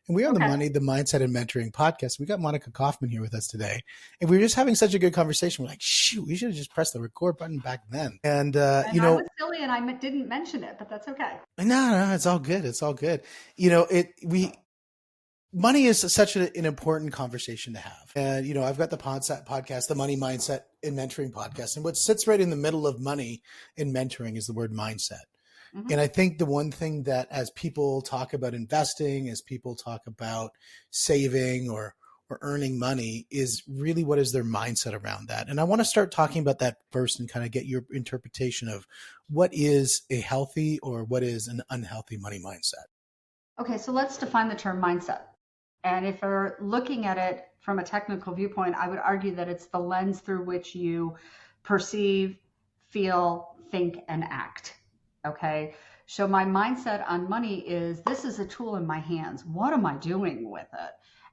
And we are the Okay. Money, the Mindset and Mentoring podcast. We got Monica Kaufman here with us today. And we were just having such a good conversation. We're like, shoot, we should have just pressed the record button back then. And, And I was silly and I didn't mention it, but that's okay. no, it's all good. It's all good. Money is such an important conversation to have. And, I've got the podcast, the Money Mindset and Mentoring podcast. And what sits right in the middle of money and mentoring is the word mindset. Mm-hmm. And I think the one thing that as people talk about investing, as people talk about saving or earning money is really what is their mindset around that. And I want to start talking about that first and kind of get your interpretation of what is a healthy or what is an unhealthy money mindset. Okay, so let's define the term mindset. And if we're looking at it from a technical viewpoint, I would argue that it's the lens through which you perceive, feel, think, and act. Okay, so my mindset on money is this is a tool in my hands. What am I doing with it?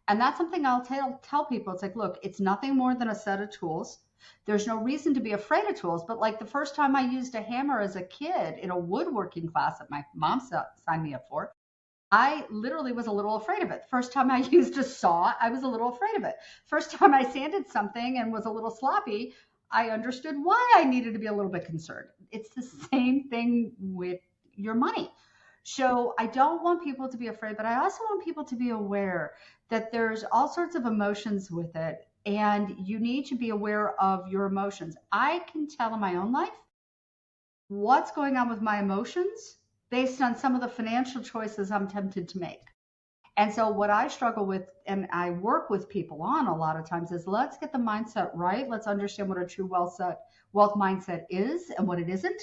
And that's something I'll tell people. It's like, look, it's nothing more than a set of tools. There's no reason to be afraid of tools. But like the first time I used a hammer as a kid in a woodworking class that my mom signed me up for, I literally was a little afraid of it. First time I used a saw, I was a little afraid of it. First time I sanded something and was a little sloppy, I understood why I needed to be a little bit concerned. It's the same thing with your money. So I don't want people to be afraid, but I also want people to be aware that there's all sorts of emotions with it, and you need to be aware of your emotions. I can tell in my own life what's going on with my emotions based on some of the financial choices I'm tempted to make. And so what I struggle with and I work with people on a lot of times is let's get the mindset right. Let's understand what a true wealth mindset is and what it isn't.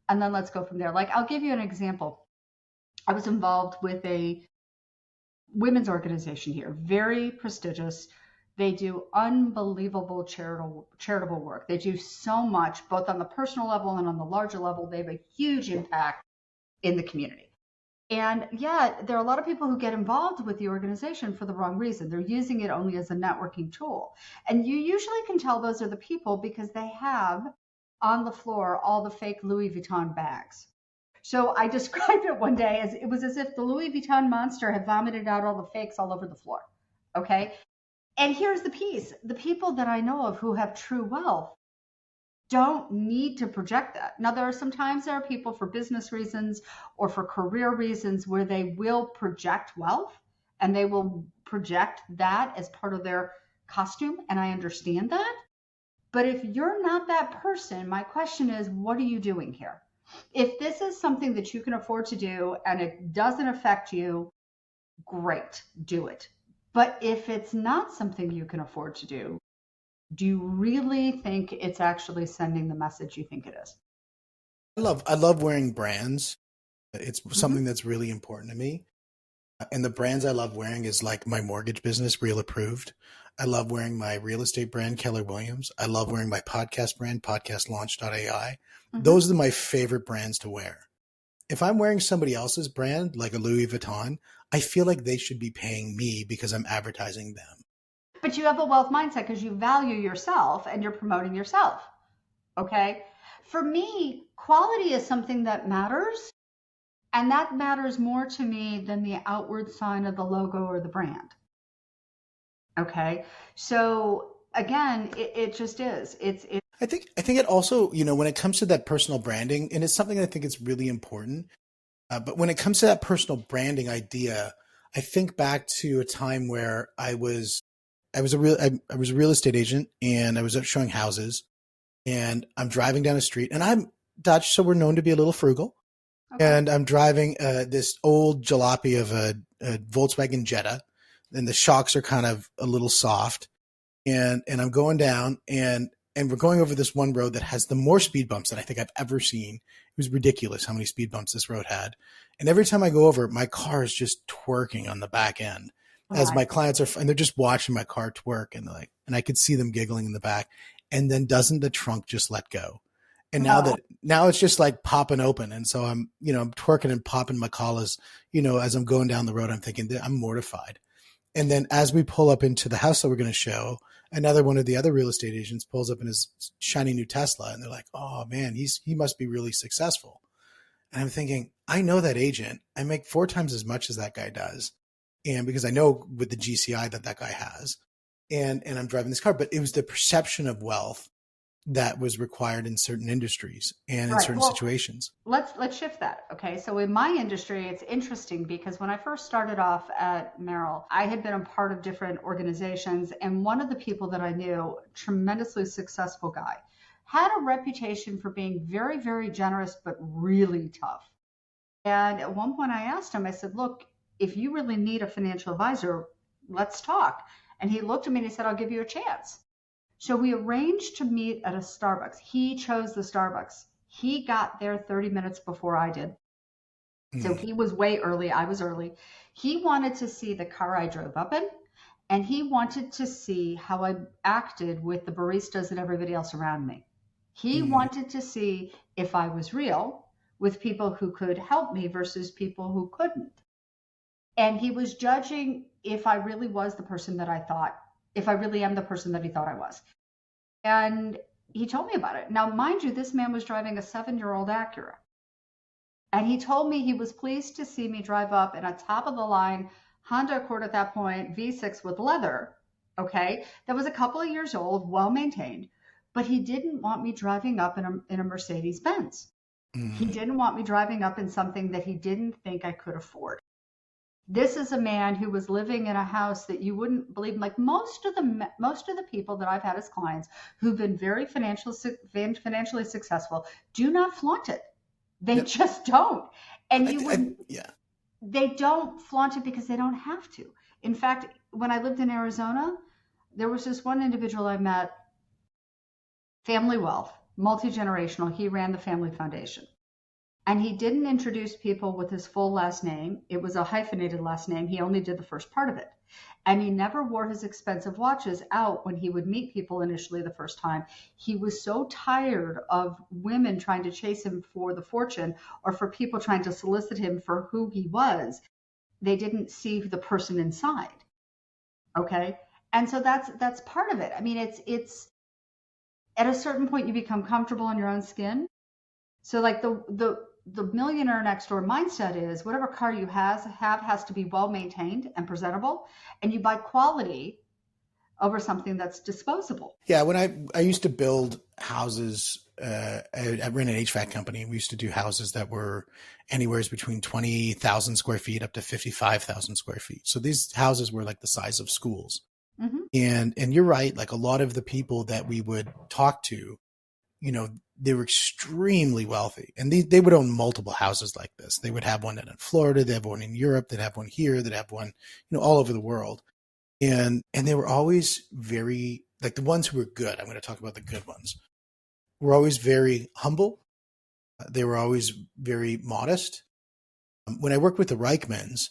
And then let's go from there. Like I'll give you an example. I was involved with a women's organization here, very prestigious. They do unbelievable charitable work. They do so much, both on the personal level and on the larger level. They have a huge impact in the community. And yeah, there are a lot of people who get involved with the organization for the wrong reason. They're using it only as a networking tool. And you usually can tell those are the people because they have on the floor all the fake Louis Vuitton bags. So I described it one day as it was as if the Louis Vuitton monster had vomited out all the fakes all over the floor. Okay. And here's the piece. The people that I know of who have true wealth don't need to project that. Now, there are people for business reasons or for career reasons where they will project wealth and they will project that as part of their costume. And I understand that. But if you're not that person, my question is, what are you doing here? If this is something that you can afford to do and it doesn't affect you, great, do it. But if it's not something you can afford to do you really think it's actually sending the message you think it is? I love wearing brands. It's something that's really important to me. And the brands I love wearing is like my mortgage business, Real Approved. I love wearing my real estate brand, Keller Williams. I love wearing my podcast brand, podcastlaunch.ai. Those are my favorite brands to wear. If I'm wearing somebody else's brand, like a Louis Vuitton, I feel like they should be paying me because I'm advertising them. But you have a wealth mindset because you value yourself and you're promoting yourself. Okay. For me, quality is something that matters. And that matters more to me than the outward sign of the logo or the brand. Okay. So again, it just is. I think it also, when it comes to that personal branding, and it's something I think it's really important. But when it comes to that personal branding idea, I think back to a time where I was a real estate agent and I was out showing houses and I'm driving down a street and I'm Dutch. So we're known to be a little frugal. Okay. And I'm driving this old jalopy of a Volkswagen Jetta and the shocks are kind of a little soft and I'm going down and we're going over this one road that has the more speed bumps than I think I've ever seen. It was ridiculous how many speed bumps this road had. And every time I go over, my car is just twerking on the back end. As my clients and they're just watching my car twerk and and I could see them giggling in the back. And then doesn't the trunk just let go? And now it's just like popping open. And so I'm twerking and popping my collars, as I'm going down the road, I'm thinking I'm mortified. And then as we pull up into the house that we're going to show, another one of the other real estate agents pulls up in his shiny new Tesla and they're like, oh man, he must be really successful. And I'm thinking, I know that agent. I make 4 times as much as that guy does. And because I know with the GCI that guy has, and I'm driving this car, but it was the perception of wealth that was required in certain industries and in Right. certain Well, situations. let's shift that. Okay. So in my industry, it's interesting because when I first started off at Merrill, I had been a part of different organizations, and one of the people that I knew, tremendously successful guy, had a reputation for being very, very generous, but really tough. And at one point I asked him, I said, look, if you really need a financial advisor, let's talk. And he looked at me and he said, I'll give you a chance. So we arranged to meet at a Starbucks. He chose the Starbucks. He got there 30 minutes before I did. So Mm, he was way early. I was early. He wanted to see the car I drove up in, and he wanted to see how I acted with the baristas and everybody else around me. He mm, wanted to see if I was real with people who could help me versus people who couldn't. And he was judging if I really was the person that I thought, if I really am the person that he thought I was. And he told me about it. Now, mind you, this man was driving a 7-year-old Acura. And he told me he was pleased to see me drive up in a top of the line Honda Accord at that point, V6 with leather. Okay. That was a couple of years old, well maintained. But he didn't want me driving up in a Mercedes Benz. He mm. didn't want me driving up in something that he didn't think I could afford. This is a man who was living in a house that you wouldn't believe. Like most of the people that I've had as clients who've been very financially successful do not flaunt it. They Yep. just don't. And you I would yeah. they don't flaunt it because they don't have to. In fact, when I lived in Arizona, there was this one individual I met, family wealth, multi-generational. He ran the family foundation. And he didn't introduce people with his full last name. It was a hyphenated last name. He only did the first part of it. And he never wore his expensive watches out when he would meet people initially the first time. He was so tired of women trying to chase him for the fortune or for people trying to solicit him for who he was. They didn't see the person inside. Okay. And so that's part of it. I mean, it's at a certain point you become comfortable in your own skin. So like the millionaire next door mindset is whatever car you have has to be well maintained and presentable, and you buy quality over something that's disposable. Yeah, when I used to build houses, I ran an HVAC company. We used to do houses that were anywhere between 20,000 square feet up to 55,000 square feet. So these houses were like the size of schools. Hmm. And you're right, like a lot of the people that we would talk to, you know, they were extremely wealthy, and they would own multiple houses like this. They would have one in Florida, they have one in Europe, they'd have one here, they'd have one, all over the world. And they were always very, like, the ones who were good. I'm going to talk about the good ones. Were always very humble. They were always very modest. When I worked with the Reichmans,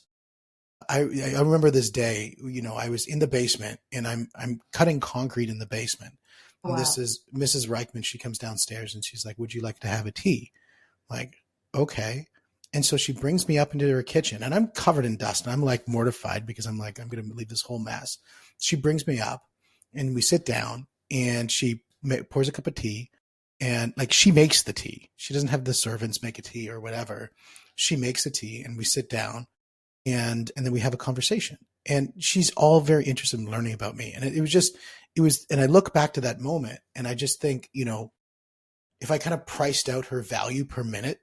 I remember this day. I was in the basement and I'm cutting concrete in the basement. And this Wow. is Mrs. Reichman. She comes downstairs and she's like, "Would you like to have a tea?" Like, okay. And so she brings me up into her kitchen and I'm covered in dust and I'm like mortified because I'm like, I'm going to leave this whole mess. She brings me up and we sit down and she pours a cup of tea, and like she makes the tea. She doesn't have the servants make a tea or whatever. She makes the tea and we sit down, and then we have a conversation. And she's all very interested in learning about me. And and I look back to that moment and I just think, if I kind of priced out her value per minute,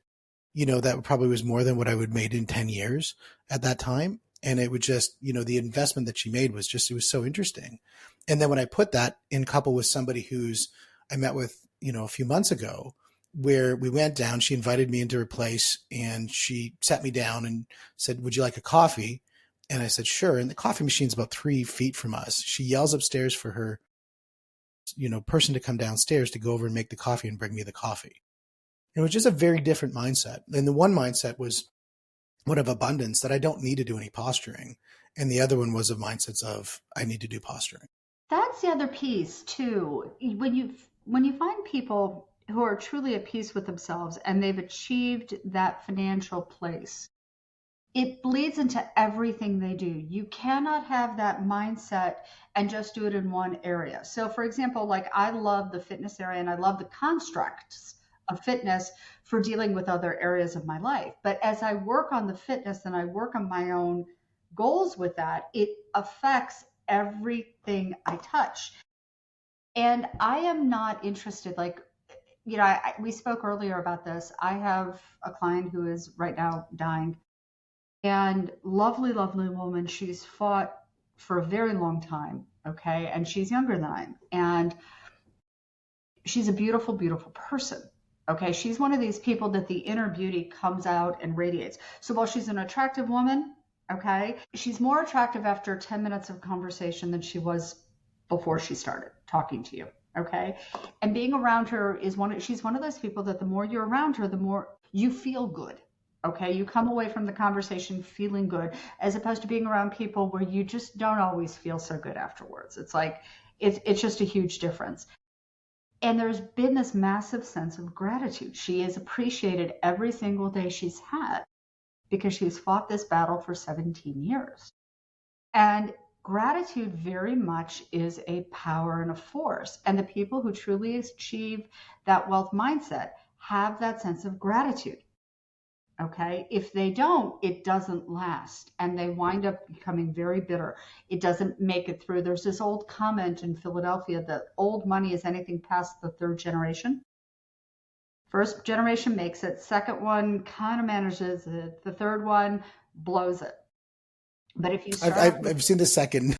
that probably was more than what I would made in 10 years at that time. And it would just, the investment that she made was just, it was so interesting. And then when I put that in couple with somebody who's I met with, a few months ago, where we went down, she invited me into her place and she sat me down and said, "Would you like a coffee?" And I said, "Sure." And the coffee machine's about 3 feet from us. She yells upstairs for her, person to come downstairs to go over and make the coffee and bring me the coffee. It was just a very different mindset. And the one mindset was one of abundance, that I don't need to do any posturing. And the other one was of mindsets of I need to do posturing. That's the other piece too. When you find people who are truly at peace with themselves and they've achieved that financial place, it bleeds into everything they do. You cannot have that mindset and just do it in one area. So, for example, like I love the fitness area and I love the constructs of fitness for dealing with other areas of my life. But as I work on the fitness and I work on my own goals with that, it affects everything I touch. And I am not interested, like, we spoke earlier about this. I have a client who is right now dying, and lovely, lovely woman. She's fought for a very long time. Okay. And she's younger than I am. And she's a beautiful, beautiful person. Okay. She's one of these people that the inner beauty comes out and radiates. So while she's an attractive woman, okay, she's more attractive after 10 minutes of conversation than she was before she started talking to you. Okay. And being around her she's one of those people that the more you're around her, the more you feel good. Okay. You come away from the conversation feeling good, as opposed to being around people where you just don't always feel so good afterwards. It's like, it's just a huge difference. And there's been this massive sense of gratitude. She has appreciated every single day she's had because she's fought this battle for 17 years. And gratitude very much is a power and a force. And the people who truly achieve that wealth mindset have that sense of gratitude. Okay. If they don't, it doesn't last. And they wind up becoming very bitter. It doesn't make it through. There's this old comment in Philadelphia that old money is anything past the third generation. First generation makes it. Second one kind of manages it. The third one blows it. But if you start, I've seen the second.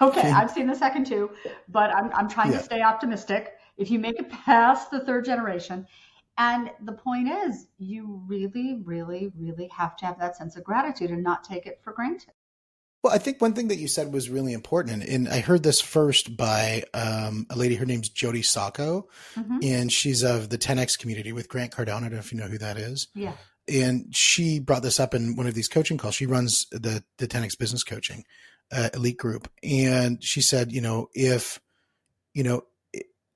okay, I've seen the second too, but I'm trying to stay optimistic. If you make it past the third generation, and the point is, you really, really, really have to have that sense of gratitude and not take it for granted. Well, I think one thing that you said was really important, and I heard this first by a lady. Her name's Jody Sacco, and she's of the 10X community with Grant Cardone. I don't know if you know who that is. Yeah. And she brought this up in one of these coaching calls. She runs the 10X business coaching elite group. And she said,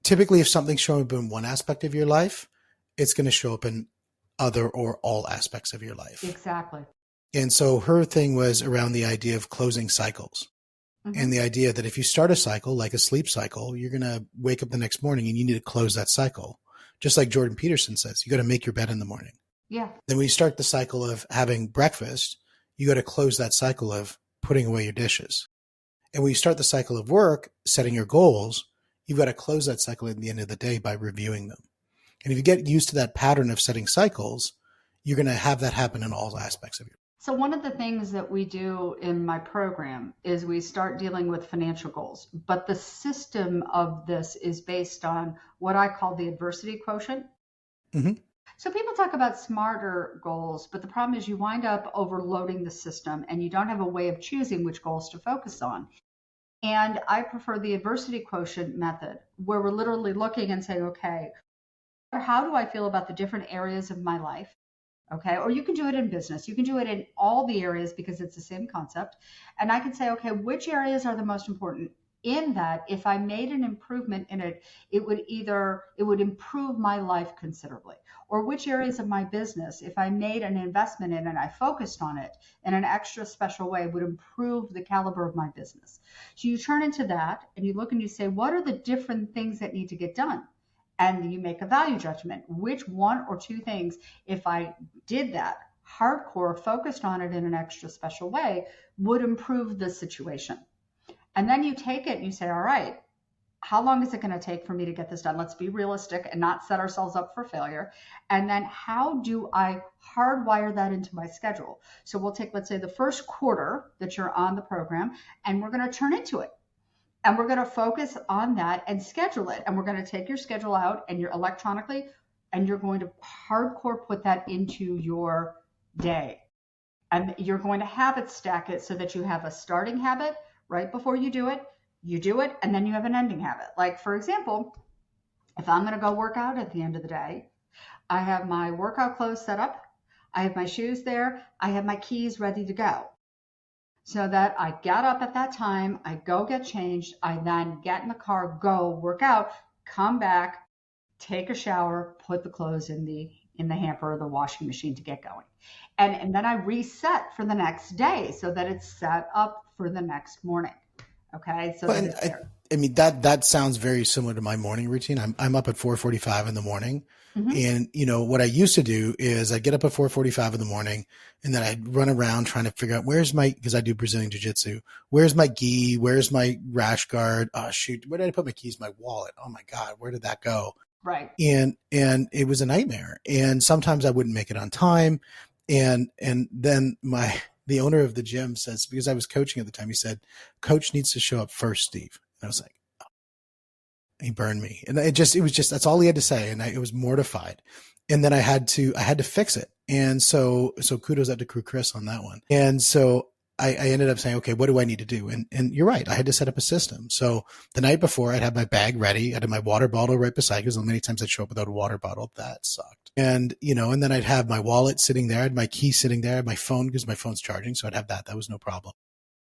typically if something's showing up in one aspect of your life, it's going to show up in other or all aspects of your life. Exactly. And so her thing was around the idea of closing cycles. And the idea that if you start a cycle, like a sleep cycle, you're going to wake up the next morning and you need to close that cycle. Just like Jordan Peterson says, you got to make your bed in the morning. Yeah. Then when you start the cycle of having breakfast, you got to close that cycle of putting away your dishes. And when you start the cycle of work, setting your goals, you've got to close that cycle at the end of the day by reviewing them. And if you get used to that pattern of setting cycles, you're going to have that happen in all aspects of your life. So one of the things that we do in my program is we start dealing with financial goals. But the system of this is based on what I call the adversity quotient. So people talk about smarter goals, but the problem is you wind up overloading the system and you don't have a way of choosing which goals to focus on. And I prefer the adversity quotient method, where we're literally looking and saying, okay, how do I feel about the different areas of my life? Okay. Or you can do it in business. You can do it in all the areas because it's the same concept. And I can say, okay, which areas are the most important? In that, if I made an improvement in it, it would improve my life considerably. Or which areas of my business, if I made an investment in it and I focused on it in an extra special way, would improve the caliber of my business. So you turn into that and you look and you say, what are the different things that need to get done? And you make a value judgment. Which one or two things, if I did that hardcore, focused on it in an extra special way, would improve the situation? And then you take it and you say, all right, how long is it going to take for me to get this done? Let's be realistic and not set ourselves up for failure. And then how do I hardwire that into my schedule? So we'll take, let's say, the first quarter that you're on the program, and we're going to turn into it. And we're going to focus on that and schedule it. And we're going to take your schedule out and you're electronically, and you're going to hardcore put that into your day. And you're going to habit stack it so that you have a starting habit right before you do it, and then you have an ending habit. Like, for example, if I'm going to go work out at the end of the day, I have my workout clothes set up, I have my shoes there, I have my keys ready to go. So that I get up at that time, I go get changed, I then get in the car, go work out, come back, take a shower, put the clothes in the hamper or the washing machine to get going. And then I reset for the next day so that it's set up for the next morning. Okay. So I mean, that sounds very similar to my morning routine. I'm up at 4:45 in the morning. Hmm. And what I used to do is I'd get up at 4:45 in the morning, and then I'd run around trying to figure out where's my, because I do Brazilian jiu-jitsu. Where's my gi? Where's my rash guard? Oh shoot, where did I put my keys? My wallet. Oh my God, where did that go? Right. And it was a nightmare. And sometimes I wouldn't make it on time. And then the owner of the gym says, because I was coaching at the time, he said, "Coach needs to show up first, Steve." And I was like, he burned me. And it was just, that's all he had to say. And it was mortified. And then I had to fix it. And so kudos out to Crew Chris on that one. And so I ended up saying, okay, what do I need to do? And you're right. I had to set up a system. So the night before, I'd have my bag ready. I'd have my water bottle right beside, because many times I'd show up without a water bottle. That sucked. And, and then I'd have my wallet sitting there. I had my key sitting there, my phone, because my phone's charging. So I'd have that. That was no problem.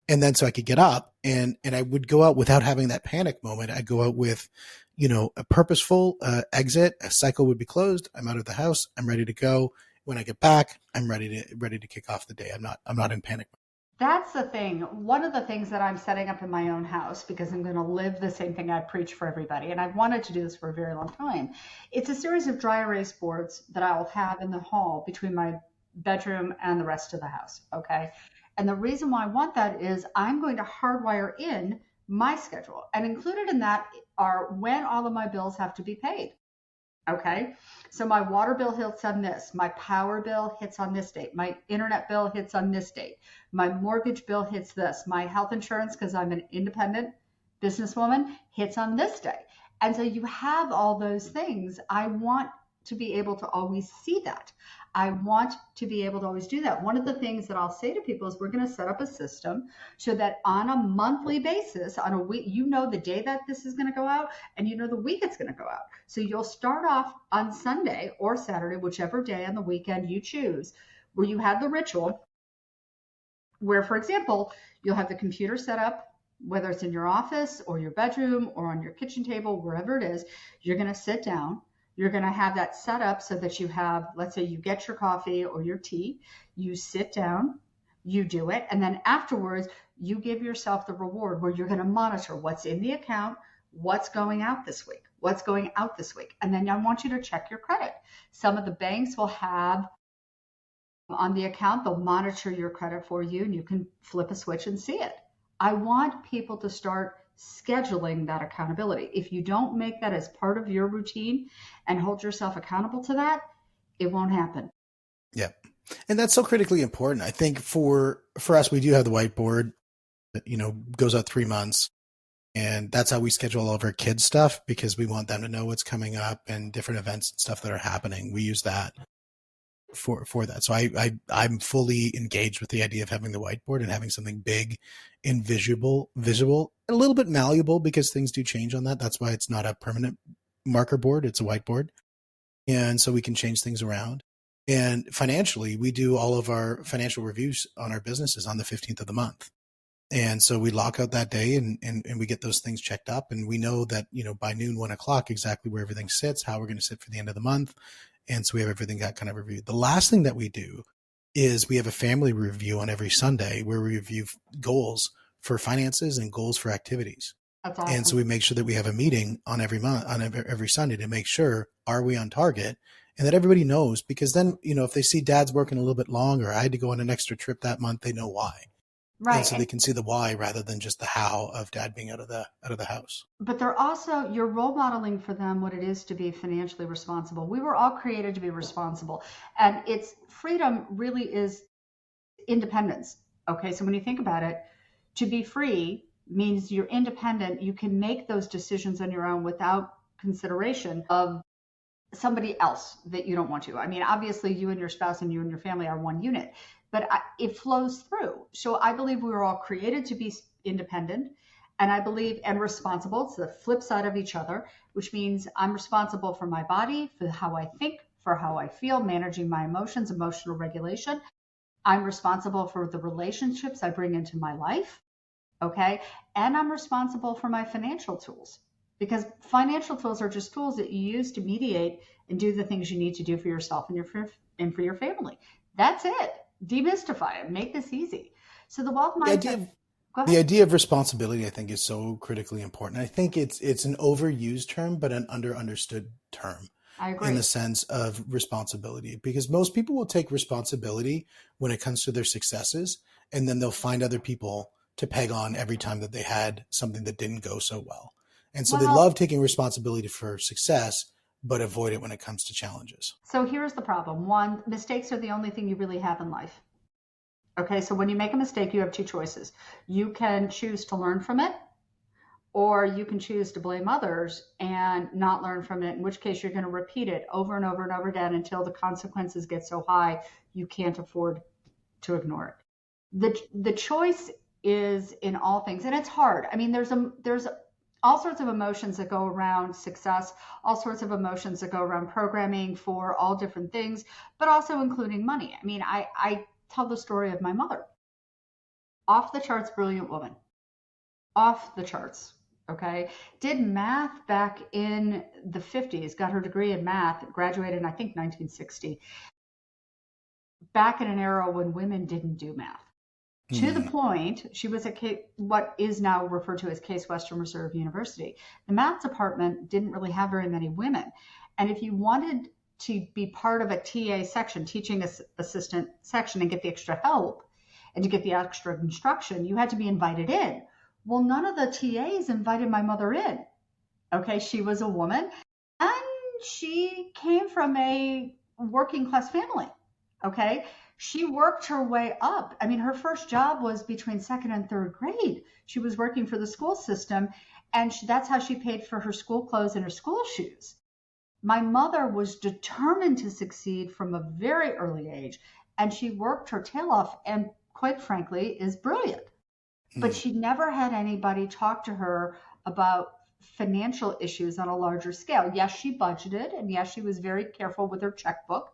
And then so I could get up, and I would go out without having that panic moment. I'd go out with, a purposeful exit. A cycle would be closed. I'm out of the house. I'm ready to go. When I get back, I'm ready to kick off the day. I'm not in panic. That's the thing. One of the things that I'm setting up in my own house, because I'm going to live the same thing I preach for everybody, and I've wanted to do this for a very long time. It's a series of dry erase boards that I'll have in the hall between my bedroom and the rest of the house. Okay. And the reason why I want that is I'm going to hardwire in my schedule. And included in that are when all of my bills have to be paid. Okay. So my water bill hits on this, my power bill hits on this date, my internet bill hits on this date, my mortgage bill hits this, my health insurance, because I'm an independent businesswoman, hits on this day. And so you have all those things. I want to be able to always see that. I want to be able to always do that. One of the things that I'll say to people is we're going to set up a system so that on a monthly basis, on a week, the day that this is going to go out, and the week it's going to go out. So you'll start off on Sunday or Saturday, whichever day on the weekend you choose, where you have the ritual where, for example, you'll have the computer set up, whether it's in your office or your bedroom or on your kitchen table, wherever it is. You're going to sit down. You're going to have that set up so that you have, let's say you get your coffee or your tea, you sit down, you do it, and then afterwards you give yourself the reward where you're going to monitor what's in the account, what's going out this week, and then I want you to check your credit. Some of the banks will have on the account, they'll monitor your credit for you, and you can flip a switch and see it. I want people to start scheduling that accountability. If you don't make that as part of your routine and hold yourself accountable to that, it won't happen. Yeah. And that's so critically important. I think for us, we do have the whiteboard that, goes out 3 months. And that's how we schedule all of our kids' stuff, because we want them to know what's coming up and different events and stuff that are happening. We use that for that. So I'm fully engaged with the idea of having the whiteboard and having something big and visual, a little bit malleable, because things do change on that. That's why it's not a permanent marker board. It's a whiteboard. And so we can change things around. And financially, we do all of our financial reviews on our businesses on the 15th of the month. And so we lock out that day and we get those things checked up. And we know that, by noon, 1:00, exactly where everything sits, how we're going to sit for the end of the month. And so we have everything got kind of reviewed. The last thing that we do is we have a family review on every Sunday where we review goals for finances and goals for activities. That's awesome. And so we make sure that we have a meeting on every month, on every Sunday, to make sure, are we on target? And that everybody knows, because then, if they see dad's working a little bit longer, I had to go on an extra trip that month, they know why. Right. And so they can see the why rather than just the how of dad being out of the house. But they're also, you're role modeling for them what it is to be financially responsible. We were all created to be responsible, and it's freedom really is independence. Okay. So when you think about it, to be free means you're independent. You can make those decisions on your own without consideration of somebody else that you don't want to. I mean, obviously you and your spouse and you and your family are one unit, but it flows through. So I believe we were all created to be independent, and I believe, and responsible. It's the flip side of each other, which means I'm responsible for my body, for how I think, for how I feel, managing my emotions, emotional regulation. I'm responsible for the relationships I bring into my life. Okay. And I'm responsible for my financial tools, because financial tools are just tools that you use to mediate and do the things you need to do for yourself and for your family. That's it. Demystify it. Make this easy. So the wealth mindset. Go The ahead. idea of responsibility, I think, is so critically important. I think it's an overused term, but an understood term I in agree. the sense of responsibility, because most people will take responsibility when it comes to their successes, and then they'll find other people to peg on every time that they had something that didn't go so well. And so they love Well, taking responsibility for success, but avoid it when it comes to challenges. so here's the problem. One, mistakes are the only thing you really have in life. Okay, so when you make a mistake, you have two choices. You can choose to learn from it, or you can choose to blame others and not learn from it, in which case you're going to repeat it over and over and over again until the consequences get so high you can't afford to ignore it. The choice is in all things, and it's hard. I mean, there's all sorts of emotions that go around success, all sorts of emotions that go around programming for all different things, but also including money. I mean, I tell the story of my mother. Off the charts brilliant woman. Off the charts. Okay. Did math back in the 50s, got her degree in math, graduated in I think 1960, back in an era when women didn't do math. To the Hmm. point, she was at what is now referred to as Case Western Reserve University. The math department didn't really have very many women. And if you wanted to be part of a TA section, teaching assistant section, and get the extra help and to get the extra instruction, you had to be invited in. Well, none of the TAs invited my mother in. Okay, she was a woman and she came from a working class family. Okay, she worked her way up. I mean, her first job was between second and third grade. She was working for the school system, and that's how she paid for her school clothes and her school shoes. My mother was determined to succeed from a very early age, and she worked her tail off and, quite frankly, is brilliant. But Hmm. she never had anybody talk to her about financial issues on a larger scale. Yes, she budgeted, and yes, she was very careful with her checkbook,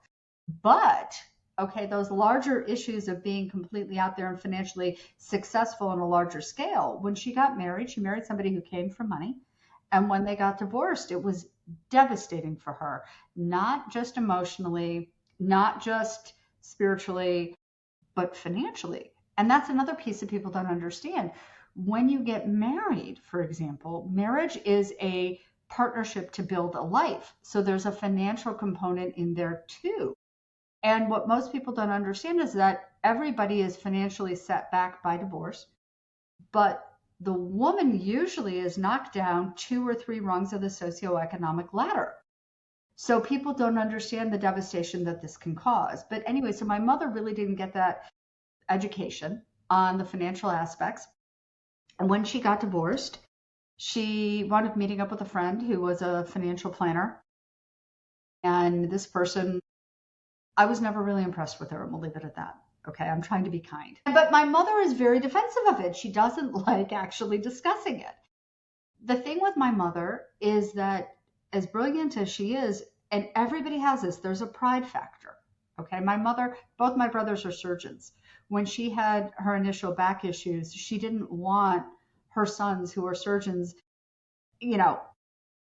but okay, those larger issues of being completely out there and financially successful on a larger scale. When she got married, she married somebody who came from money. And when they got divorced, it was devastating for her, not just emotionally, not just spiritually, but financially. And that's another piece that people don't understand. When you get married, for example, marriage is a partnership to build a life. So there's a financial component in there too. And what most people don't understand is that everybody is financially set back by divorce, but the woman usually is knocked down two or three rungs of the socioeconomic ladder. So people don't understand the devastation that this can cause. But anyway, so my mother really didn't get that education on the financial aspects. And when she got divorced, she wound up meeting up with a friend who was a financial planner. And this person, I was never really impressed with her, and we'll leave it at that. Okay, I'm trying to be kind. But my mother is very defensive of it. She doesn't like actually discussing it. The thing with my mother is that, as brilliant as she is, and everybody has this, there's a pride factor. Okay, my mother, both my brothers are surgeons. When she had her initial back issues, she didn't want her sons, who are surgeons, you know,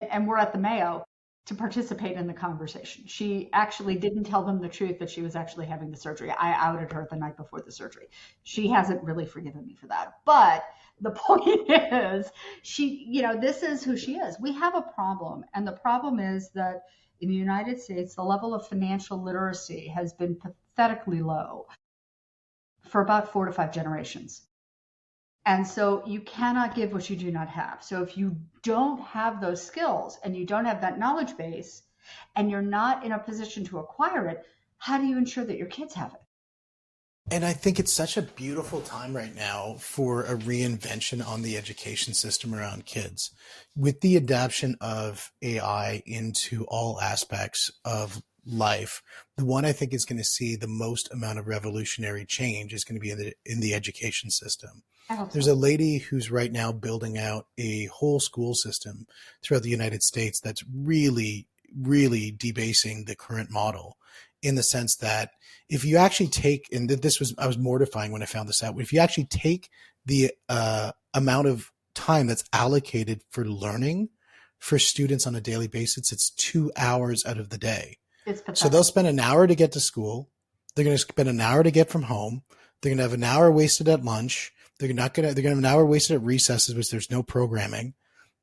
and we're at the Mayo, to participate in the conversation. She actually didn't tell them the truth that she was actually having the surgery. I outed her the night before the surgery. She hasn't really forgiven me for that. But the point is, this is who she is. We have a problem. And the problem is that in the United States, the level of financial literacy has been pathetically low for about 4 to 5 generations. And so you cannot give what you do not have. So if you don't have those skills and you don't have that knowledge base and you're not in a position to acquire it, how do you ensure that your kids have it? And I think it's such a beautiful time right now for a reinvention on the education system around kids. With the adoption of AI into all aspects of life, the one I think is going to see the most amount of revolutionary change is going to be in the education system. I hope There's so. a lady who's right now building out a whole school system throughout the United States that's really, really debasing the current model, in the sense that if you actually take, and this was, I was mortifying when I found this out, if you actually take the amount of time that's allocated for learning for students on a daily basis, it's 2 hours out of the day. It's So they'll pathetic. spend an hour to get to school. They're going to spend an hour to get from home. They're going to have an hour wasted at lunch. They're gonna have an hour wasted at recesses, which there's no programming.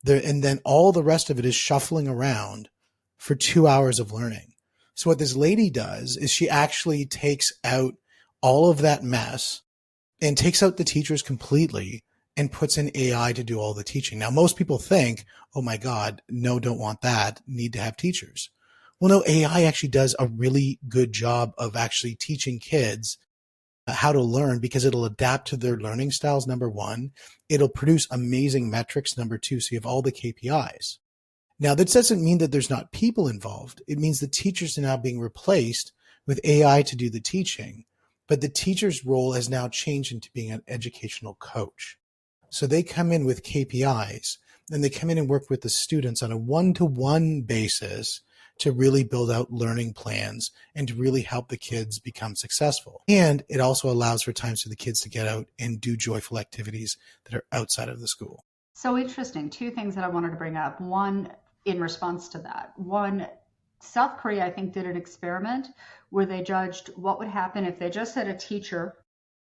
And then all the rest of it is shuffling around for 2 hours of learning. So what this lady does is she actually takes out all of that mess and takes out the teachers completely and puts in AI to do all the teaching. Now, most people think, oh my God, no, don't want that, need to have teachers. Well, no, AI actually does a really good job of actually teaching kids how to learn because it'll adapt to their learning styles, number one. It'll produce amazing metrics, number two, so you have all the KPIs. Now, that doesn't mean that there's not people involved. It means the teachers are now being replaced with AI to do the teaching, but the teacher's role has now changed into being an educational coach. So they come in with KPIs, and they come in and work with the students on a one-to-one basis to really build out learning plans and to really help the kids become successful. And it also allows for times for the kids to get out and do joyful activities that are outside of the school. So interesting. Two things that I wanted to bring up. One, in response to that. One, South Korea, I think, did an experiment where they judged what would happen if they just had a teacher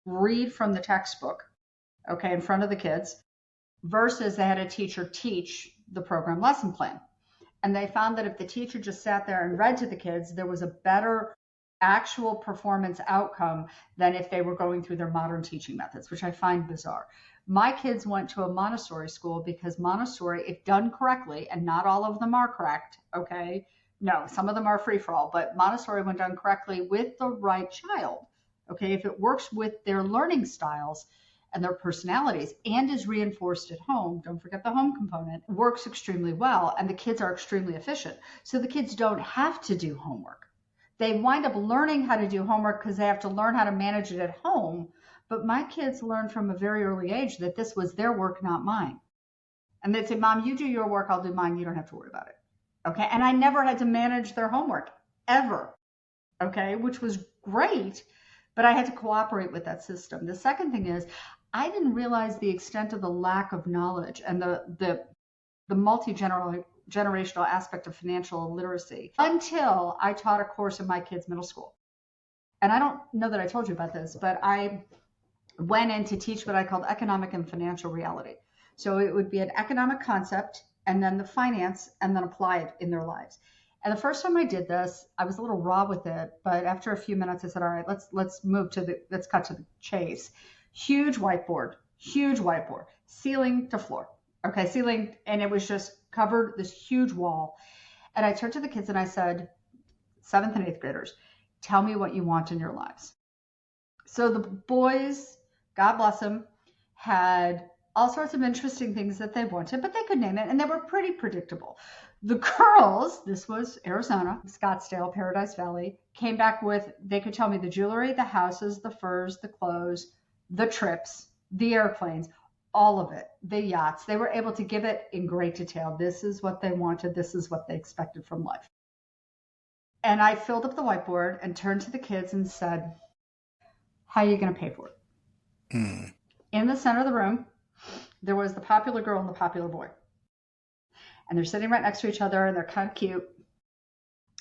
read from the textbook, okay, in front of the kids, versus they had a teacher teach the program lesson plan. And they found that if the teacher just sat there and read to the kids, there was a better actual performance outcome than if they were going through their modern teaching methods, which I find bizarre. My kids went to a Montessori school because Montessori, if done correctly, and not all of them are correct, okay? No, some of them are free for all, but Montessori, when done correctly with the right child, okay, if it works with their learning styles and their personalities and is reinforced at home, don't forget the home component, works extremely well, and the kids are extremely efficient. So the kids don't have to do homework. They wind up learning how to do homework because they have to learn how to manage it at home. But my kids learned from a very early age that this was their work, not mine. And they'd say, Mom, you do your work, I'll do mine. You don't have to worry about it. Okay. And I never had to manage their homework ever. Okay. Which was great, but I had to cooperate with that system. The second thing is I didn't realize the extent of the lack of knowledge and the multi-generational aspect of financial literacy until I taught a course in my kids' middle school. And I don't know that I told you about this, but I went in to teach what I called economic and financial reality. So it would be an economic concept and then the finance and then apply it in their lives. And the first time I did this, I was a little raw with it, but after a few minutes I said, all right, let's cut to the chase. Huge whiteboard, ceiling to floor. Okay, ceiling, and it was just covered this huge wall. And I turned to the kids and I said, 7th and 8th graders, tell me what you want in your lives. So the boys, God bless them, had all sorts of interesting things that they wanted, but they could name it, and they were pretty predictable. The girls, this was Arizona, Scottsdale, Paradise Valley, came back with, they could tell me the jewelry, the houses, the furs, the clothes, the trips, the airplanes, all of it, the yachts. They were able to give it in great detail. This is what they wanted. This is what they expected from life. And I filled up the whiteboard and turned to the kids and said, how are you going to pay for it? In the center of the room, there was the popular girl and the popular boy. And they're sitting right next to each other and they're kind of cute.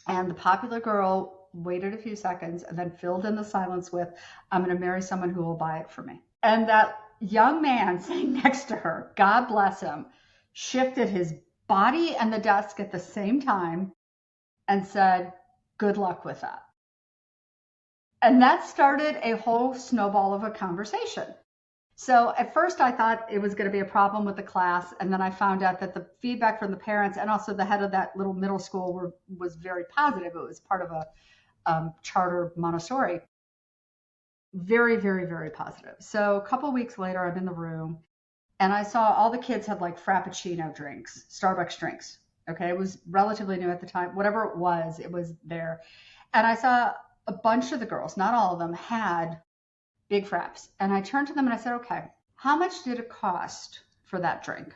And the popular girl waited a few seconds and then filled in the silence with, I'm going to marry someone who will buy it for me. And that young man sitting next to her, God bless him, shifted his body and the desk at the same time and said, good luck with that. And that started a whole snowball of a conversation. So at first I thought it was going to be a problem with the class. And then I found out that the feedback from the parents and also the head of that little middle school was very positive. It was part of a charter Montessori. Very, very, very positive. So a couple of weeks later, I'm in the room and I saw all the kids had like Frappuccino drinks, Starbucks drinks. Okay. It was relatively new at the time. Whatever it was there. And I saw a bunch of the girls, not all of them, had big fraps. And I turned to them and I said, okay, how much did it cost for that drink?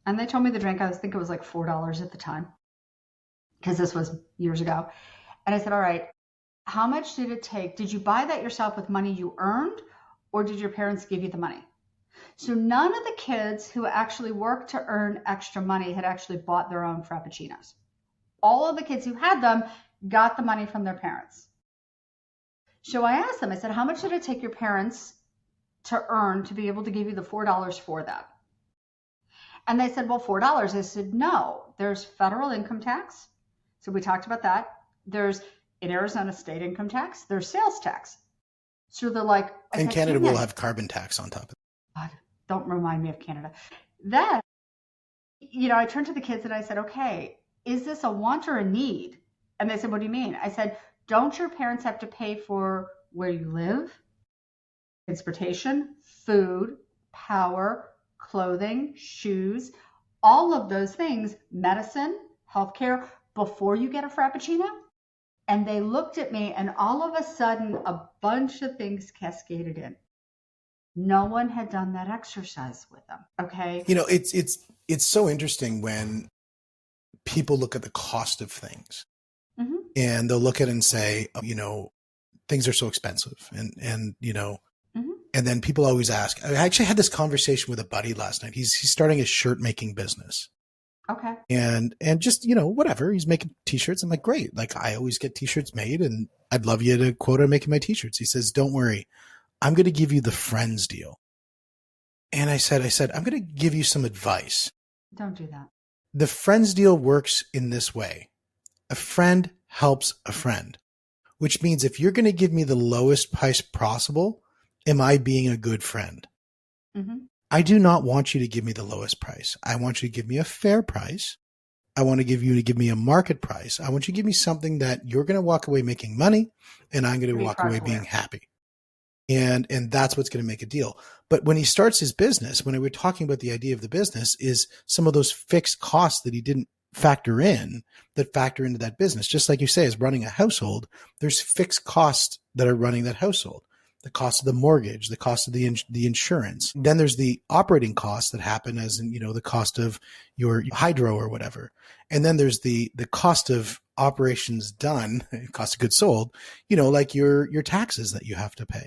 And they told me the drink, I think it was like $4 at the time, because this was years ago. And I said, all right, how much did it take? Did you buy that yourself with money you earned, or did your parents give you the money? So none of the kids who actually worked to earn extra money had actually bought their own Frappuccinos. All of the kids who had them got the money from their parents. So I asked them, I said, how much did it take your parents to earn to be able to give you the $4 for that? And they said, well, $4. I said, no, there's federal income tax. So we talked about that. There's in Arizona state income tax. There's sales tax. So they're like, and Canada will have carbon tax on top of it. God, don't remind me of Canada. Then, I turned to the kids and I said, okay, is this a want or a need? And they said, what do you mean? I said, don't your parents have to pay for where you live, transportation, food, power, clothing, shoes, all of those things, medicine, healthcare, before you get a Frappuccino? And they looked at me, and all of a sudden, a bunch of things cascaded in. No one had done that exercise with them. Okay. It's so interesting when people look at the cost of things, mm-hmm. and they'll look at it and say, things are so expensive, and mm-hmm. and then people always ask. I actually had this conversation with a buddy last night. He's starting a shirt making business. Okay. And just, whatever, he's making t-shirts. I'm like, great. Like, I always get t-shirts made, and I'd love you to quote on making my t-shirts. He says, don't worry, I'm going to give you the friends deal. And I said, I'm going to give you some advice. Don't do that. The friends deal works in this way. A friend helps a friend, which means if you're going to give me the lowest price possible, am I being a good friend? Mm-hmm. I do not want you to give me the lowest price. I want you to give me a fair price. I want you to give me a market price. I want you to give me something that you're going to walk away making money, and I'm going to walk away being happy. And that's what's going to make a deal. But when he starts his business, when we were talking about the idea of the business, is some of those fixed costs that he didn't factor in that factor into that business. Just like you say, as running a household, there's fixed costs that are running that household. The cost of the mortgage, the cost of the insurance. Then there's the operating costs that happen, as in, the cost of your hydro or whatever. And then there's the cost of operations done, cost of goods sold, like your taxes that you have to pay.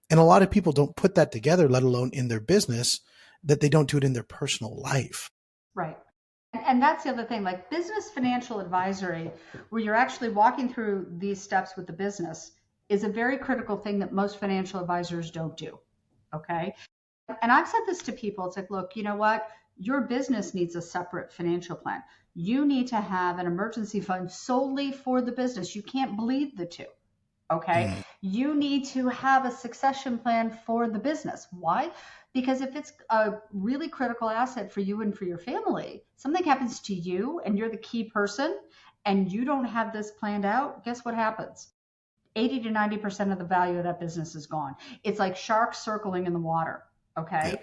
And a lot of people don't put that together, let alone in their business, that they don't do it in their personal life. Right. And that's the other thing, like business financial advisory, where you're actually walking through these steps with the business, is a very critical thing that most financial advisors don't do. Okay. And I've said this to people. It's like, look, you know what? Your business needs a separate financial plan. You need to have an emergency fund solely for the business. You can't bleed the two. Okay. Mm. You need to have a succession plan for the business. Why? Because if it's a really critical asset for you and for your family, something happens to you and you're the key person and you don't have this planned out, guess what happens? 80 to 90% of the value of that business is gone. It's like sharks circling in the water. Okay.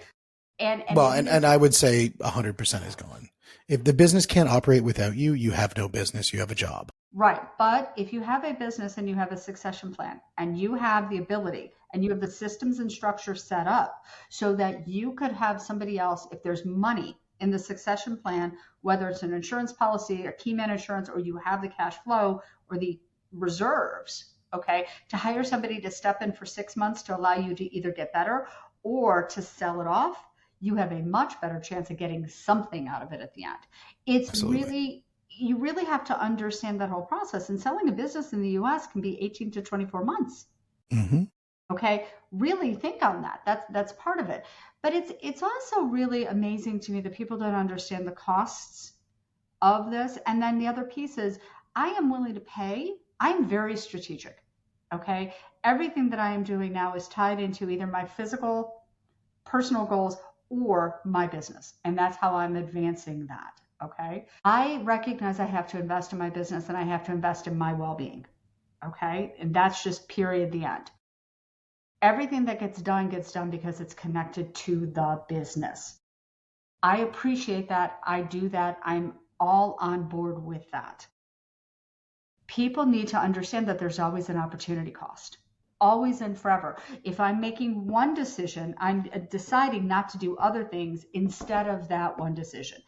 Yeah. And I would say 100% is gone. If the business can't operate without you, you have no business. You have a job. Right. But if you have a business and you have a succession plan and you have the ability and you have the systems and structure set up so that you could have somebody else, if there's money in the succession plan, whether it's an insurance policy, a key man insurance, or you have the cash flow or the reserves, okay, to hire somebody to step in for 6 months to allow you to either get better or to sell it off, you have a much better chance of getting something out of it at the end. It's Absolutely. You really have to understand that whole process. And selling a business in the US can be 18 to 24 months. Mm-hmm. Okay. Really think on that. That's part of it. But it's also really amazing to me that people don't understand the costs of this. And then the other piece is I am willing to pay. I'm very strategic. Okay. Everything that I am doing now is tied into either my physical, personal goals or my business. And that's how I'm advancing that. Okay. I recognize I have to invest in my business and I have to invest in my well-being. Okay. And that's just period, the end. Everything that gets done because it's connected to the business. I appreciate that. I do that. I'm all on board with that. People need to understand that there's always an opportunity cost. Always and forever. If I'm making one decision, I'm deciding not to do other things instead of that one decision.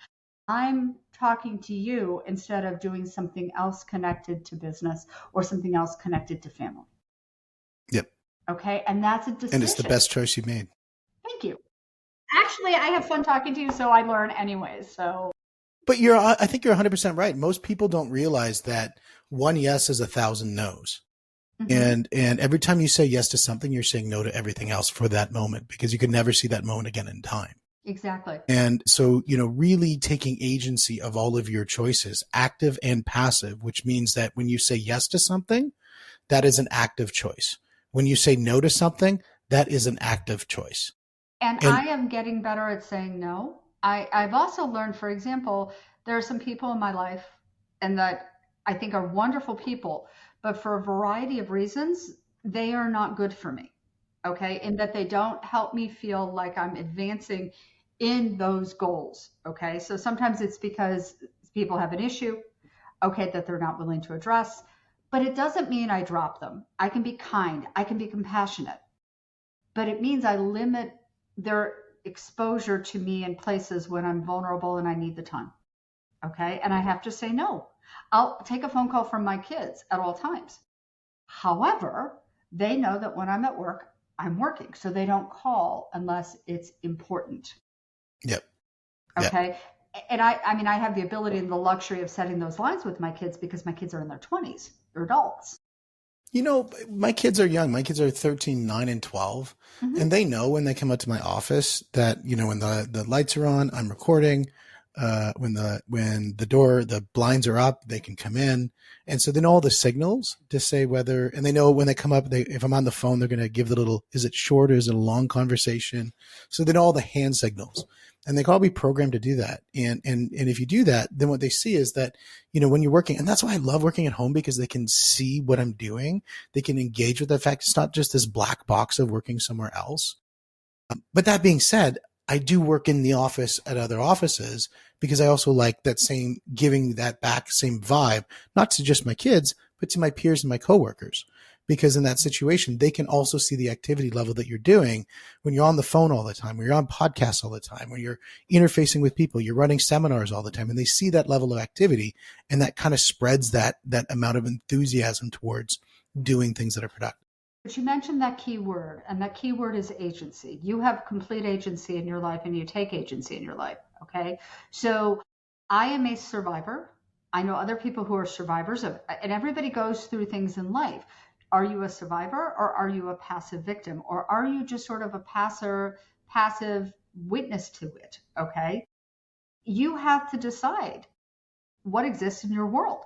I'm talking to you instead of doing something else connected to business or something else connected to family. Yep. Okay. And that's a decision. And it's the best choice you've made. Thank you. Actually, I have fun talking to you, so I learn anyways. So. But I think you're 100% right. Most people don't realize that one yes is 1,000 no's. Hmm. And every time you say yes to something, you're saying no to everything else for that moment, because you could never see that moment again in time. Exactly. And so, really taking agency of all of your choices, active and passive, which means that when you say yes to something, that is an active choice. When you say no to something, that is an active choice. And And I am getting better at saying no. I've also learned, for example, there are some people in my life and that I think are wonderful people, but for a variety of reasons, they are not good for me. Okay. In that they don't help me feel like I'm advancing in those goals. Okay. So sometimes it's because people have an issue, okay, that they're not willing to address, but it doesn't mean I drop them. I can be kind, I can be compassionate, but it means I limit their exposure to me in places when I'm vulnerable and I need the time. Okay. And I have to say no. I'll take a phone call from my kids at all times. However, they know that when I'm at work, I'm working. So they don't call unless it's important. yep, yep. Okay. And I mean, I have the ability and the luxury of setting those lines with my kids because my kids are in their 20s. They're adults. My kids are young. My kids are 13, 9, and 12. Hmm. And they know when they come up to my office that, when the lights are on, I'm recording. When the blinds are up, they can come in. And so they know all the signals to say whether, and they know when they come up, if I'm on the phone, they're going to give the little, is it short or is it a long conversation? So they know all the hand signals, and they can all be programmed to do that. And if you do that, then what they see is that, when you're working, and that's why I love working at home, because they can see what I'm doing. They can engage with the fact it's not just this black box of working somewhere else. But that being said, I do work in the office at other offices because I also like that same, giving that back same vibe, not to just my kids, but to my peers and my coworkers. Because in that situation, they can also see the activity level that you're doing when you're on the phone all the time, when you're on podcasts all the time, when you're interfacing with people, you're running seminars all the time, and they see that level of activity, and that kind of spreads that amount of enthusiasm towards doing things that are productive. But you mentioned that key word, and that key word is agency. You have complete agency in your life, and you take agency in your life. Okay. So I am a survivor. I know other people who are survivors of, and everybody goes through things in life. Are you a survivor or are you a passive victim? Or are you just sort of a passive witness to it? Okay. You have to decide what exists in your world.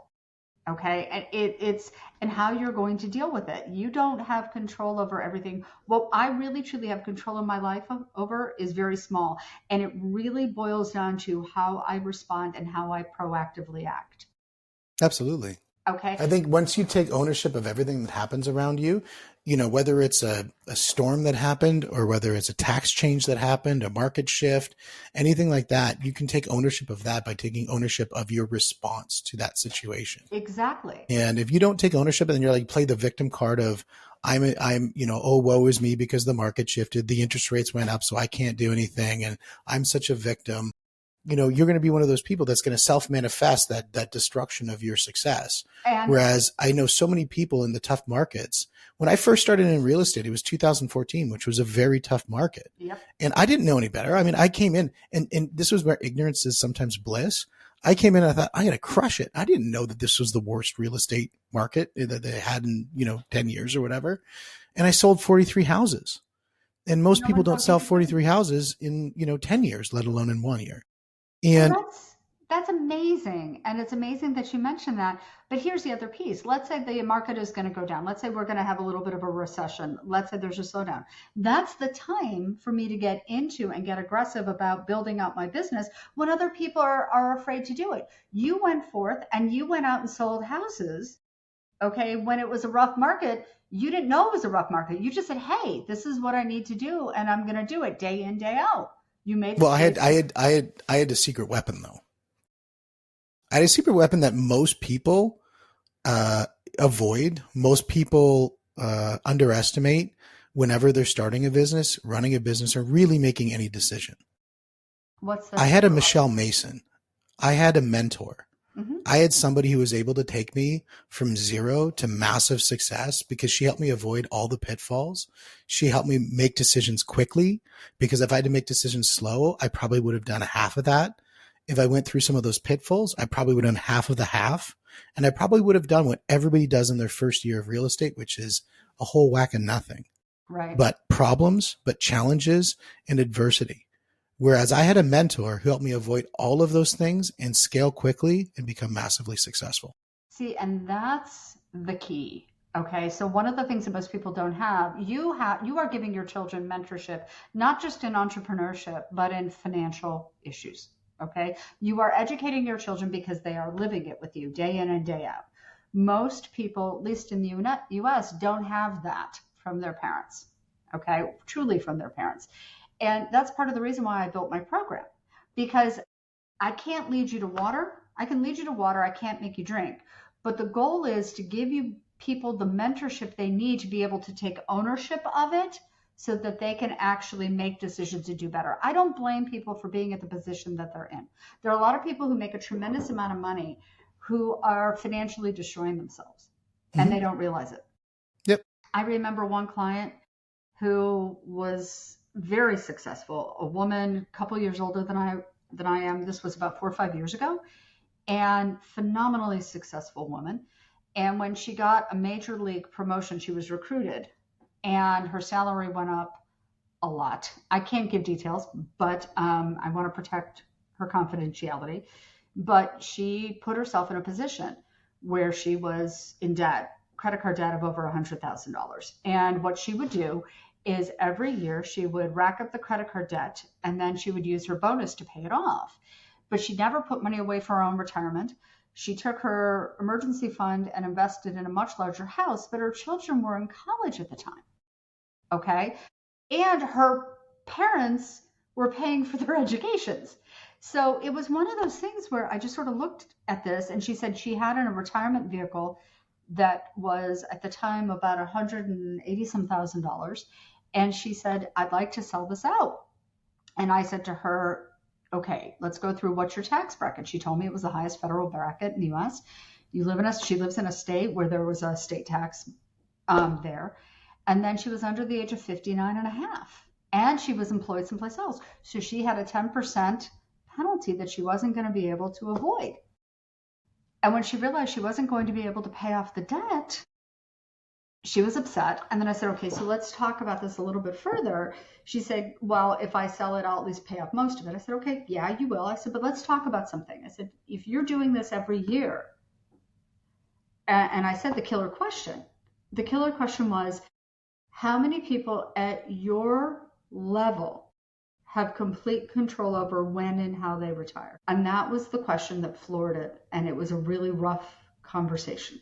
Okay. And it's and how you're going to deal with it. You don't have control over everything. What I really truly have control in my life over is very small, and it really boils down to how I respond and how I proactively act. Absolutely. Okay. I think once you take ownership of everything that happens around you, whether it's a storm that happened or whether it's a tax change that happened, a market shift, anything like that, you can take ownership of that by taking ownership of your response to that situation. Exactly. And if you don't take ownership and then you're like, play the victim card of, oh, woe is me because the market shifted, the interest rates went up, so I can't do anything, and I'm such a victim. You're going to be one of those people that's going to self-manifest that destruction of your success. And Whereas I know so many people in the tough markets. When I first started in real estate, it was 2014, which was a very tough market. yep. And I didn't know any better. I mean, I came in and this was where ignorance is sometimes bliss. I came in and I thought, I'm going to crush it. I didn't know that this was the worst real estate market that they had in, 10 years or whatever. And I sold 43 houses. And most No people one don't told you sell to do. 43 houses in, 10 years, let alone in 1 year. And And that's amazing. And it's amazing that you mentioned that. But here's the other piece. Let's say the market is going to go down. Let's say we're going to have a little bit of a recession. Let's say there's a slowdown. That's the time for me to get into and get aggressive about building out my business when other people are afraid to do it. You went forth and you went out and sold houses. Okay. When it was a rough market, you didn't know it was a rough market. You just said, hey, this is what I need to do. And I'm going to do it day in, day out. You made well, space. I had a secret weapon though. I had a secret weapon that most people uh, avoid. Most people underestimate whenever they're starting a business, running a business, or really making any decision. What's I that had a secret Michelle weapon? Mason. I had a mentor. Hmm. I had somebody who was able to take me from zero to massive success because she helped me avoid all the pitfalls. She helped me make decisions quickly because if I had to make decisions slow, I probably would have done a half of that. if I went through some of those pitfalls, I probably would have done half of the half. And I probably would have done what everybody does in their first year of real estate, which is a whole whack of nothing. Right. But problems, but challenges and adversity. Whereas I had a mentor who helped me avoid all of those things and scale quickly and become massively successful. See, and that's the key. Okay, so one of the things that most people don't have, you are giving your children mentorship, not just in entrepreneurship, but in financial issues. Okay, you are educating your children because they are living it with you day in and day out. Most people, at least in the US, don't have that from their parents. Okay, truly from their parents. And that's part of the reason why I built my program, because I can't lead you to water. I can lead you to water. I can't make you drink. But the goal is to give you people the mentorship they need to be able to take ownership of it so that they can actually make decisions to do better. I don't blame people for being at the position that they're in. There are a lot of people who make a tremendous amount of money who are financially destroying themselves, and they don't realize it. Yep. I remember one client who was very successful, a woman a couple years older than I am. This was about 4 or 5 years ago, and phenomenally successful woman. And when she got a major league promotion, she was recruited and her salary went up a lot. I can't give details, but I want to protect her confidentiality. But she put herself in a position where she was in debt, credit card debt of over $100,000. And what she would do is every year she would rack up the credit card debt and then she would use her bonus to pay it off. But she never put money away for her own retirement. She took her emergency fund and invested in a much larger house, but her children were in college at the time. Okay. And her parents were paying for their educations. So it was one of those things where I just sort of looked at this, and she said she had in a retirement vehicle that was at the time about $180 some thousand. And she said, I'd like to sell this out. And I said to her, okay, let's go through what's your tax bracket. She told me it was the highest federal bracket in the US. She lives in a state where there was a state tax there. And then she was under the age of 59 and a half. And she was employed someplace else. So she had a 10% penalty that she wasn't going to be able to avoid. And when she realized she wasn't going to be able to pay off the debt, she was upset. And then I said, okay, so let's talk about this a little bit further. She said, well, if I sell it, I'll at least pay off most of it. I said, okay, yeah, you will. I said, but let's talk about something. I said, if you're doing this every year, and I said the killer question was, how many people at your level have complete control over when and how they retire? And that was the question that floored it. And it was a really rough conversation,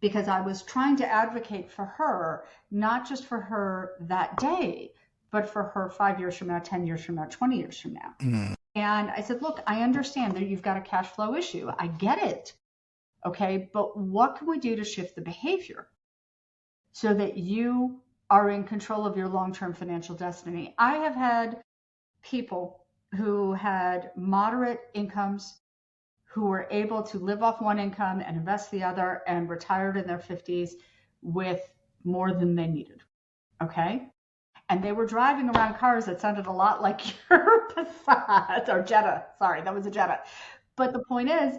because I was trying to advocate for her, not just for her that day, but for her 5 years from now, 10 years from now, 20 years from now. Mm. And I said, look, I understand that you've got a cash flow issue. I get it. Okay, but what can we do to shift the behavior so that you are in control of your long-term financial destiny? I have had people who had moderate incomes who were able to live off one income and invest the other and retired in their 50s with more than they needed. Okay? And they were driving around cars that sounded a lot like your Passat or Jetta. Sorry, that was a Jetta. But the point is,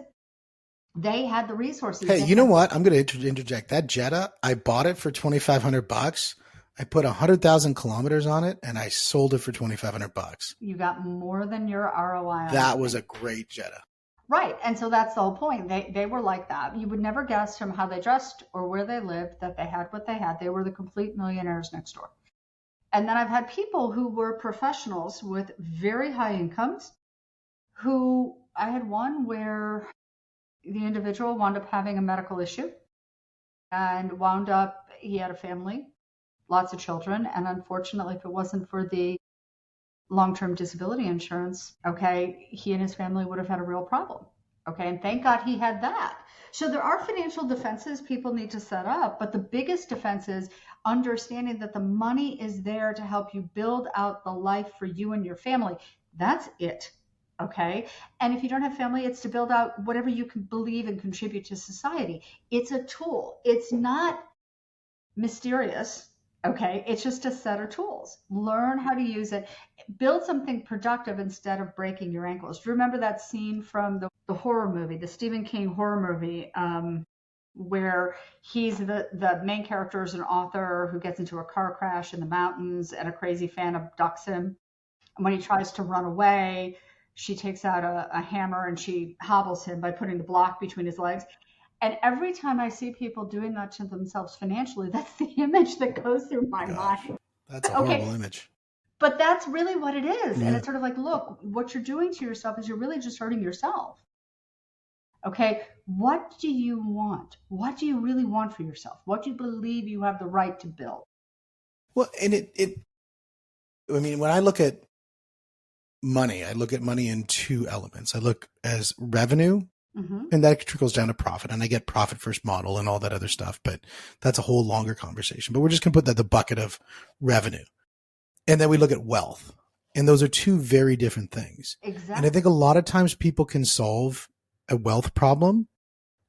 they had the resources. Hey, you know what? I'm going to interject. That Jetta, I bought it for $2,500. I put 100,000 kilometers on it, and I sold it for $2,500. You got more than your ROI. That was a great Jetta. Right. And so that's the whole point. They were like that. You would never guess from how they dressed or where they lived that they had what they had. They were the complete millionaires next door. And then I've had people who were professionals with very high incomes who, I had one where the individual wound up having a medical issue and he had a family, lots of children. And unfortunately, if it wasn't for the long-term disability insurance, okay, he and his family would have had a real problem. Okay, and thank God he had that. So there are financial defenses people need to set up, but the biggest defense is understanding that the money is there to help you build out the life for you and your family. That's it. Okay. And if you don't have family, it's to build out whatever you can believe and contribute to society. It's a tool. It's not mysterious. Okay, it's just a set of tools. Learn how to use it. Build something productive instead of breaking your ankles. Do you remember that scene from the horror movie, the Stephen King horror movie, where he's the main character is an author who gets into a car crash in the mountains and a crazy fan abducts him. And when he tries to run away, she takes out a hammer and she hobbles him by putting the block between his legs. And every time I see people doing that to themselves financially, that's the image that goes through my Gosh, mind. that's a horrible Okay, image. but that's really what it is. And Yeah. it's sort of like, look, what you're doing to yourself is you're really just hurting yourself. Okay, what do you want? What do you really want for yourself? What do you believe you have the right to build? Well, and I mean, when I look at money, I look at money in two elements. I look as revenue, Mm-hmm. and that trickles down to profit. And I get profit first model and all that other stuff, but that's a whole longer conversation. But we're just going to put that in the bucket of revenue. And then we look at wealth. And those are two very different things. Exactly. And I think a lot of times people can solve a wealth problem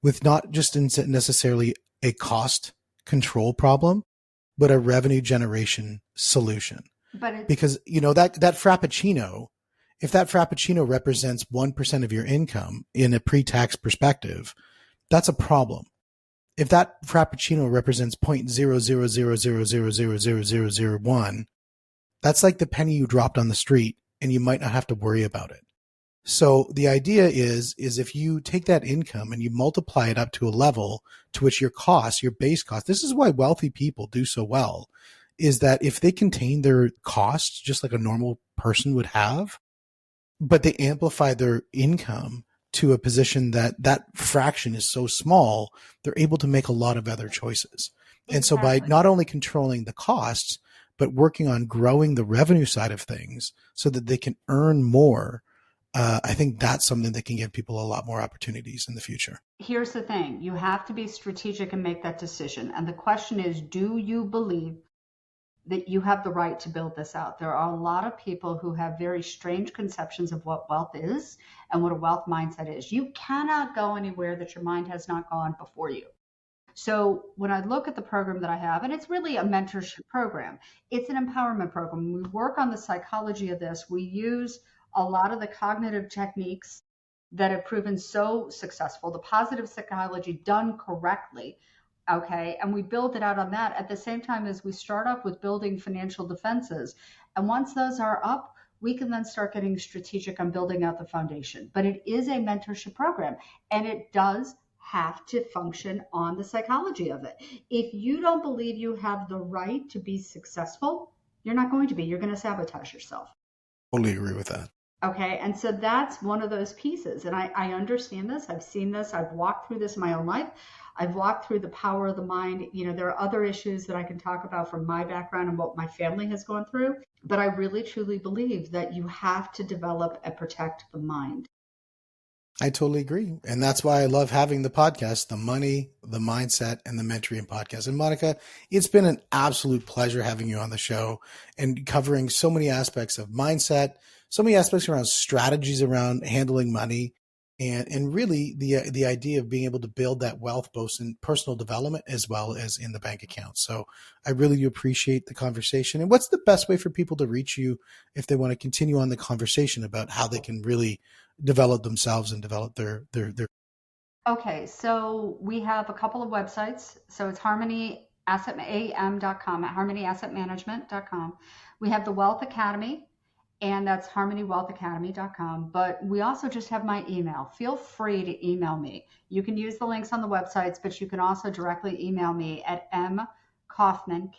with not just necessarily a cost control problem, but a revenue generation solution. But because, you know, that Frappuccino, if that Frappuccino represents 1% of your income in a pre-tax perspective, that's a problem. If that Frappuccino represents 0.0000000001, that's like the penny you dropped on the street and you might not have to worry about it. So the idea is if you take that income and you multiply it up to a level to which your costs, your base cost, this is why wealthy people do so well, is that if they contain their costs just like a normal person would have, but they amplify their income to a position that fraction is so small, they're able to make a lot of other choices. And so by not only controlling the costs, but working on growing the revenue side of things so that they can earn more, I think that's something that can give people a lot more opportunities in the future. Here's the thing. You have to be strategic and make that decision. And the question is, do you believe that you have the right to build this out? There are a lot of people who have very strange conceptions of what wealth is and what a wealth mindset is. You cannot go anywhere that your mind has not gone before you. So when I look at the program that I have, and it's really a mentorship program, it's an empowerment program. We work on the psychology of this. We use a lot of the cognitive techniques that have proven so successful, the positive psychology done correctly. Okay. And we build it out on that at the same time as we start off with building financial defenses. And once those are up, we can then start getting strategic on building out the foundation. But it is a mentorship program, and it does have to function on the psychology of it. If you don't believe you have the right to be successful, you're not going to be. You're going to sabotage yourself. Totally agree with that. Okay. And so that's one of those pieces. And I understand this. I've seen this. I've walked through this in my own life. I've walked through the power of the mind. You know, there are other issues that I can talk about from my background and what my family has gone through. But I really, truly believe that you have to develop and protect the mind. I totally agree. And that's why I love having the podcast, the money, the mindset, and the mentoring podcast. And Monica, it's been an absolute pleasure having you on the show and covering so many aspects of mindset, so many aspects around strategies around handling money, and really the idea of being able to build that wealth both in personal development as well as in the bank account. So I really do appreciate the conversation. And what's the best way for people to reach you if they want to continue on the conversation about how they can really develop themselves and develop their Okay, so we have a couple of websites. So it's harmonyassetam.com, at harmonyassetmanagement.com. We have the Wealth Academy, and that's harmonywealthacademy.com. But we also just have my email. Feel free to email me. You can use the links on the websites, but you can also directly email me at mkaufman, Kaufman,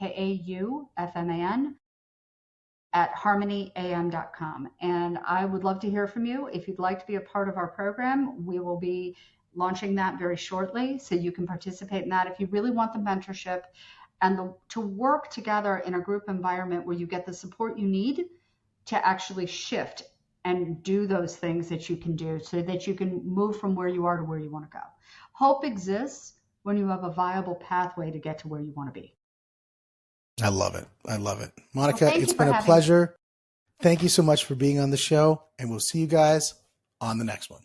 at harmonyam.com. And I would love to hear from you. If you'd like to be a part of our program, we will be launching that very shortly, so you can participate in that. If you really want the mentorship and to work together in a group environment where you get the support you need to actually shift and do those things that you can do so that you can move from where you are to where you want to go. Hope exists when you have a viable pathway to get to where you want to be. I love it. I love it. Monica, Well, it's been a pleasure. Thank you so much for being on the show, and we'll see you guys on the next one.